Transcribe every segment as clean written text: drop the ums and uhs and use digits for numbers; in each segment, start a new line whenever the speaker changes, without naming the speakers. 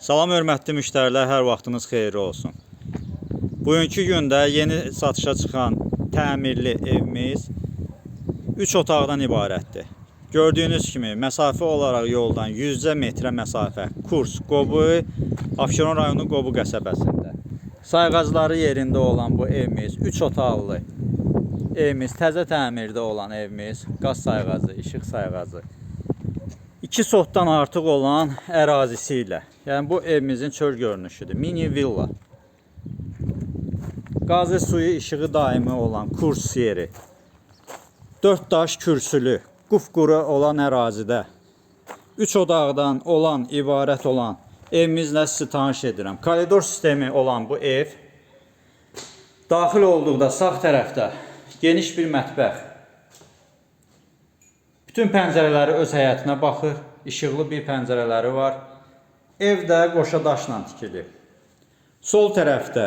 Salam hörmətli müştərilər, hər vaxtınız xeyirli olsun. Bugünkü gündə yeni satışa çıxan təmirli evimiz 3 otaqdan ibarətdir. Gördüyünüz kimi məsafə olaraq yoldan 100 metrə məsafə. Kurs, Qobu, Abşeron rayonu Qobu qəsəbəsində. Sayğacları yerində olan bu evimiz 3 otaqlı evimiz, təzə təmirdə olan evimiz, qaz sayğacı, işıq sayğacı. 2 sotdan artıq olan ərazisi ilə. Yəni bu evimizin çöl görünüşüdür. Mini villa. Qazı, suyu, işığı daimi olan kurs yeri. 4 daş kürsülü, qupquru olan ərazidə 3 otaqdan olan, ibarət olan evimizlə sizi tanış edirəm. Koridor sistemi olan bu ev daxil olduqda sağ tərəfdə geniş bir mətbəx. Bütün pəncərələri öz həyətinə baxır. İşıqlı bir pəncərələri var. Ev də qoşa daşla tikilir. Sol tərəfdə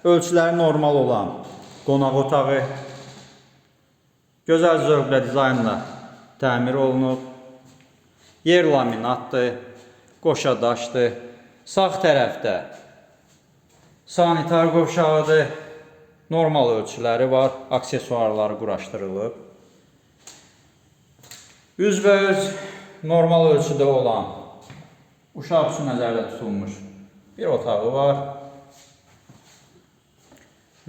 ölçüləri normal olan qonaq otağı. Gözəl zövqlə dizaynla təmir olunub. Yer laminatdır. Qoşa daşdır. Sağ tərəfdə sanitar qovşağıdır. Normal ölçüləri var. Aksesuarları quraşdırılıb. Üzbəüz normal ölçüdə olan uşaq üçün nəzərdə tutulmuş bir otağı var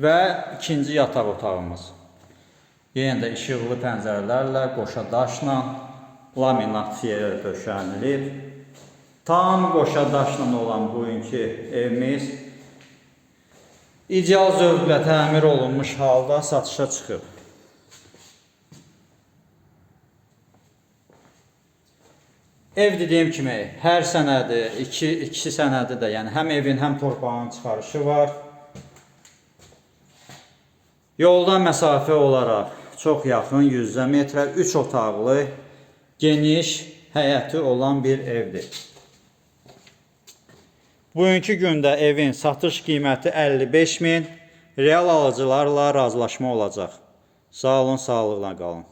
və ikinci yataq otağımız. Yenə də işıqlı pəncərələrlə, qoşa daşla, laminasiya döşənilib. Tam qoşa daşla olan bugünkü evimiz ideal zövqlə təmir olunmuş halda satışa çıxıb. Ev dediyim kimi hər sənədi, iki sənədi də, yəni həm evin, həm torpağın çıxarışı var. Yoldan məsafə olaraq çox yaxın 100 metrə, 3 otaqlı, geniş həyəti olan bir evdir. Bugünkü gündə evin satış qiyməti 55.000, real alıcılarla razılaşma olacaq. Sağ olun, sağlıqla qalın.